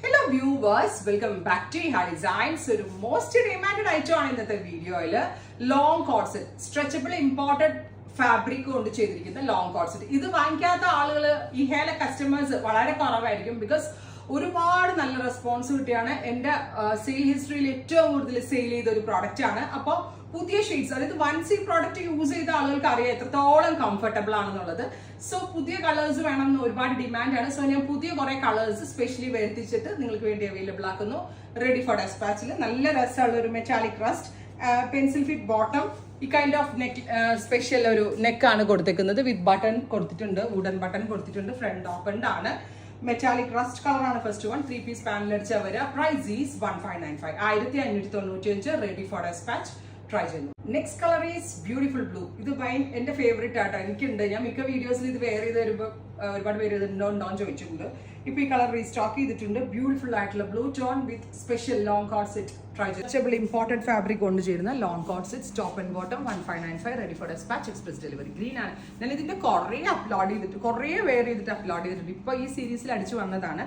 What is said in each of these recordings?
Hello viewers, welcome back to Iha Designs. ഒരു most demanded item ആണ് ഇന്നത്തെ വീഡിയോയിൽ long coat set, stretchable imported fabric കൊണ്ട് ചെയ്തിരിക്കുന്ന ലോങ് കോട്ട് സെറ്റ്. ഇത് വാങ്ങിക്കാത്ത ആളുകൾ ഇഹയിലെ കസ്റ്റമേഴ്സ് വളരെ കുറവായിരിക്കും. ബിക്കോസ് ഒരുപാട് നല്ല റെസ്പോൺസ് കിട്ടിയാണ്. എൻ്റെ സെയിൽ ഹിസ്റ്ററിയിൽ ഏറ്റവും കൂടുതൽ സെയിൽ ചെയ്ത ഒരു പ്രോഡക്റ്റ് ആണ്. അപ്പോൾ പുതിയ ഷെയ്ഡ്സ്, അതായത് വൺസ് ഈ പ്രോഡക്റ്റ് യൂസ് ചെയ്ത ആളുകൾക്ക് അറിയാം എത്രത്തോളം കംഫർട്ടബിൾ ആണെന്നുള്ളത്. സോ പുതിയ കളേഴ്സ് വേണമെന്ന് ഒരുപാട് ഡിമാൻഡാണ്. സോ ഞാൻ പുതിയ കുറെ കളേഴ്സ് സ്പെഷ്യലി വരുത്തിച്ചിട്ട് നിങ്ങൾക്ക് വേണ്ടി അവൈലബിൾ ആക്കുന്നു. റെഡി ഫോർ ഡെസ്പാച്ചിൽ നല്ല രസമുള്ള ഒരു metallic rust, pencil fit bottom, ഈ കൈൻഡ് ഓഫ് നെക്ക്, സ്പെഷ്യൽ ഒരു നെക്കാണ് കൊടുത്തേക്കുന്നത്. വിത്ത് ബട്ടൺ കൊടുത്തിട്ടുണ്ട്, വുഡൻ ബട്ടൺ കൊടുത്തിട്ടുണ്ട്, ഫ്രണ്ട് ഓപ്പൺഡ് ആണ്. മെറ്റാലിക് റസ്റ്റ് കളറാണ് ഫസ്റ്റ് വൺ. 3 പീസ് പാനൽ അടിച്ച വരിക. Price is 1595, 1595. Ready for despatch. Try ചെയ്യുന്നു. Next colour is beautiful blue. ഇത് എന്റെ ഫേവറേറ്റ് ആട്ടോ, എനിക്കുണ്ട്. ഞാൻ മിക്ക വീഡിയോസിൽ ഇത് വെയർ ചെയ്ത് വരുമ്പോൾ ഒരുപാട് പേര് ഉണ്ടോന്ന് ചോദിച്ചിട്ടുണ്ട്. ഇപ്പൊ ഈ കളർ റീസ്റ്റോക്ക് ചെയ്തിട്ടുണ്ട്. ബ്യൂട്ടിഫുൾ ആയിട്ടുള്ള blue tone with special long coat set. Try ചെയ്തു. ഇമ്പോർട്ടഡ് ഫാബ്രിക് കൊണ്ട് ചേരുന്ന long coat set, top and bottom. 1595. Ready for dispatch. Express delivery. Green ആണ്. ഞാൻ ഇതിന്റെ കുറേ അപ്ലോഡ് ചെയ്തിട്ട്, കുറേ വെയർ ചെയ്തിട്ട് അപ്ലോഡ് ചെയ്തിട്ടുണ്ട്. ഇപ്പൊ ഈ സീരീസിൽ അടിച്ചു വന്നതാണ്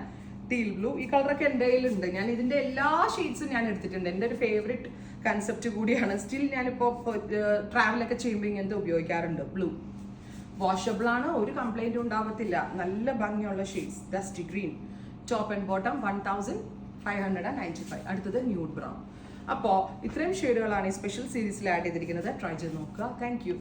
ടീൽ ബ്ലൂ. ഈ കളറൊക്കെ എൻ്റെ കയ്യിലുണ്ട്. ഞാൻ ഇതിന്റെ എല്ലാ ഷെയ്ഡ്സും ഞാൻ എടുത്തിട്ടുണ്ട്. എൻ്റെ ഒരു ഫേവറേറ്റ് കൺസെപ്റ്റ് കൂടിയാണ്. സ്റ്റിൽ ഞാനിപ്പോൾ ട്രാവലൊക്കെ ചെയ്യുമ്പോൾ ഇങ്ങനത്തെ ഉപയോഗിക്കാറുണ്ട്. ബ്ലൂ വാഷബിൾ ആണ്, ഒരു കംപ്ലൈന്റും ഉണ്ടാവത്തില്ല. നല്ല ഭംഗിയുള്ള shades. Dusty green. Top and bottom. 1595. അടുത്തത് ന്യൂഡ് ബ്രൗൺ. അപ്പോൾ ഇത്രയും ഷെയ്ഡുകളാണ് ഈ സ്പെഷ്യൽ സീരീസിൽ ആഡ് ചെയ്തിരിക്കുന്നത്. ട്രൈ ചെയ്ത് നോക്കുക. Thank you.